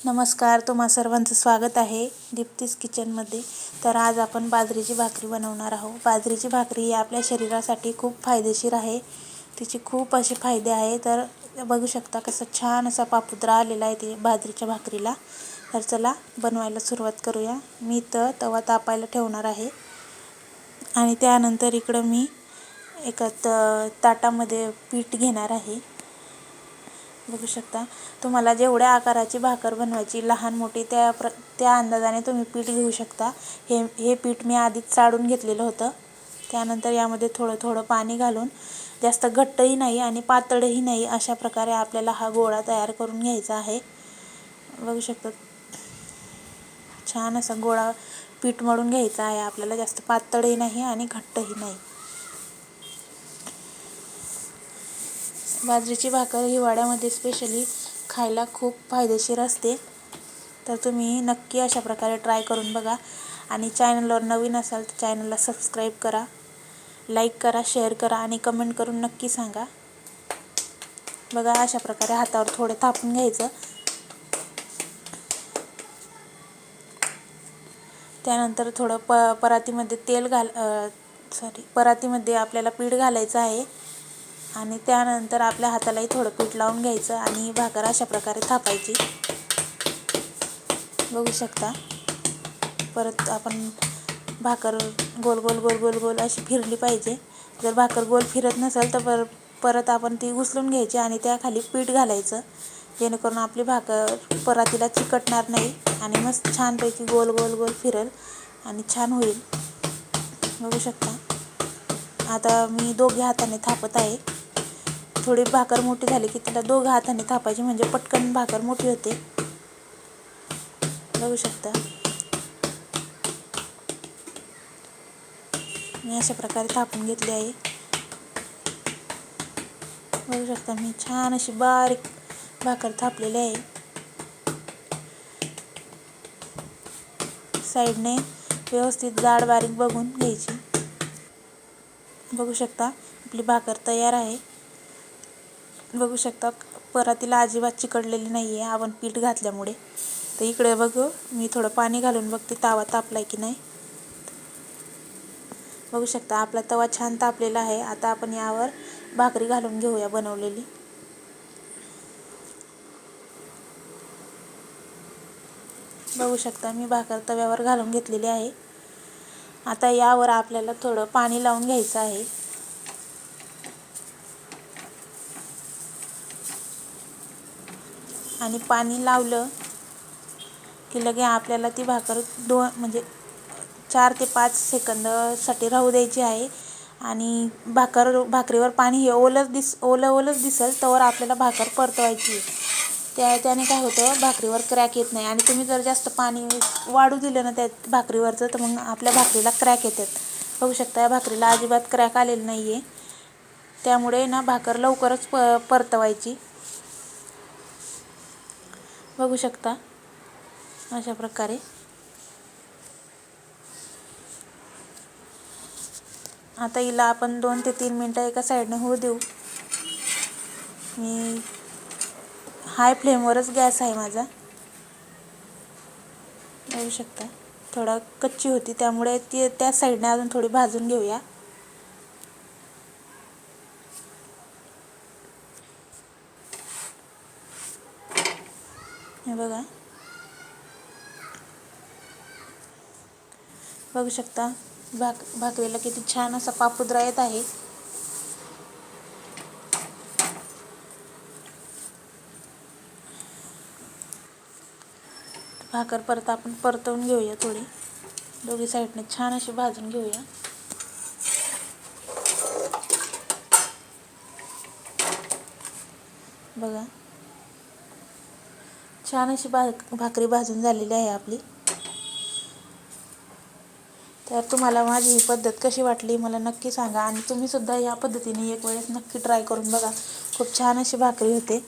नमस्कार, तुम्हा सर्वांचं स्वागत आहे दीप्तीज किचनमध्ये. तर आज आपण बाजरीची भाकरी बनवणार आहोत. बाजरीची भाकरी ही आपल्या शरीरासाठी खूप फायदेशीर आहे. तिचे खूप असे फायदे आहे. तर बघू शकता कसं छान असा पापुद्रा आलेला आहे ते बाजरीच्या भाकरीला. तर चला बनवायला सुरुवात करूया. मी तर तवा तापायला ठेवणार आहे आणि त्यानंतर इकडं मी एका ताटामध्ये पीठ घेणार आहे. बघू शकता, तुम्हाला जेवढ्या आकाराची भाकर बनवायची लहान मोठी त्या अंदाजाने तुम्ही पीठ घेऊ शकता. हे पीठ मी आधीच चाळून घेतलेलं होतं. त्यानंतर यामध्ये थोडं थोडं पाणी घालून, जास्त घट्टही नाही आणि पातळही नाही अशा प्रकारे आपल्याला हा गोळा तयार करून घ्यायचा आहे. बघू शकता, छान असा गोळा पीठ मळून घ्यायचा आहे आपल्याला. जास्त पातळही नाही आणि घट्टही नाही. बाजरीची भाकर हिवाळ्यामध्ये स्पेशली खायला खूप फायदेशीर असते. तर तुम्ही नक्की अशा प्रकारे ट्राय करून बघा. आणि चॅनलवर नवीन असाल तर चॅनलला सबस्क्राईब करा, लाईक करा, शेअर करा आणि कमेंट करून नक्की सांगा. बघा, अशा प्रकारे हातावर थोडे थापून घ्यायचं. त्यानंतर थोडं परातीमध्ये परातीमध्ये आपल्याला पीठ घालायचं आहे आणि त्यानंतर आपल्या हातालाही थोडं पीठ लावून घ्यायचं आणि भाकर अशा प्रकारे थापायची. बघू शकता, परत आपण भाकर गोल गोल गोल गोल गोल अशी फिरली पाहिजे. जर भाकर गोल फिरत नसेल तर परत आपण ती उचलून घ्यायची आणि त्याखाली पीठ घालायचं, जेणेकरून आपली भाकर परातीला चिकटणार नाही आणि मस्त छानपैकी गोल गोल गोल फिरेल आणि छान होईल. बघू शकता, आता मी दोघे हाताने थापत आहे. थोडी भाकर मोठी झाली की त्याला दोघं हाताने थापायची, म्हणजे पटकन भाकर मोठी होते. बघू शकता, मी अशा प्रकारे थापून घेतली आहे. बघू शकता, मी छान अशी बारीक भाकर थापलेली आहे. साईडने व्यवस्थित जाड बारीक बघून घ्यायची. बघू शकता, आपली भाकर तयार आहे. बघू शकता, परातीला अजिबात चिकटलेली नाही आहे आपण पीठ घातल्यामुळे. तर इकडे बघू, मी थोडं पाणी घालून बघते तवा तापलाय की नाही. बघू शकता, आपला तवा छान तापलेला आहे. आता आपण यावर भाकरी घालून घेऊया बनवलेली. बघू शकता, मी भाकर तव्यावर घालून घेतलेली आहे. आता यावर आपल्याला थोडं पाणी लावून घ्यायचं आहे. आणि पाणी लावलं की लगे आपल्याला ती भाकर 4 ते 5 सेकंदासाठी राहू द्यायची आहे. आणि भाकरीवर पाणी हे ओलंच दिसेल तर आपल्याला भाकर परतवायची आहे. त्याने काय होतं, भाकरीवर क्रॅक येत नाही. आणि तुम्ही जर जास्त पाणी वाढू दिलं ना त्या भाकरीवरचं तर मग आपल्या भाकरीला क्रॅक येतात. बघू शकता, या भाकरीला अजिबात क्रॅक आलेलं नाही आहे. त्यामुळे ना भाकर लवकरच परतवायची. बघू शकता, अशा प्रकारे. आता हिला आपण 2 ते 3 मिनटं एका साईडने होऊ देऊ. मी हाय फ्लेमवरच गॅस आहे माझा. बघू शकता, थोडा कच्ची होती त्यामुळे त्या साईडने अजून थोडी भाजून घेऊया. हे बघा, बघू शकता, भाकरीला किती छान असा पापुद्रा येत आहे. भाकर परत आपण परतवून घेऊया थोडी. दोघी साईडने छान अशी भाजून घेऊया. बघा, छान अशी भाकरी भाजून झालेली आहे आपली. तर तुम्हाला माझी ही पद्धत कशी वाटली मला नक्की सांगा. आणि तुम्हीसुद्धा या पद्धतीने एक वेळेस नक्की ट्राय करून बघा. खूप छान अशी भाकरी होते.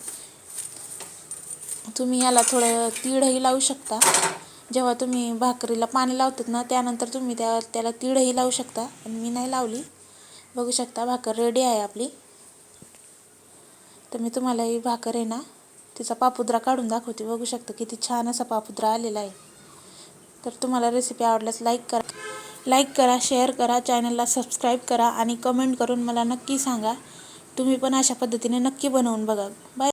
तुम्ही याला थोडं तीळही लावू शकता. जेव्हा तुम्ही भाकरीला पाणी लावतात ना त्यानंतर तुम्ही त्याला तीळही लावू शकता, पण मी नाही लावली. बघू शकता, भाकर रेडी आहे आपली. तर मी तुम्हाला ही भाकर आहे ना तिचा पापुद्रा काढून दाखवते. बघू शकता किती छान असा पापुद्रा आलेला आहे. तर तुम्हाला रेसिपी आवडल्यास लाईक करा, शेअर करा, चॅनलला सबस्क्राईब करा आणि कमेंट करून मला नक्की सांगा. तुम्ही पण अशा पद्धतीने नक्की बनवून बघा. बाय.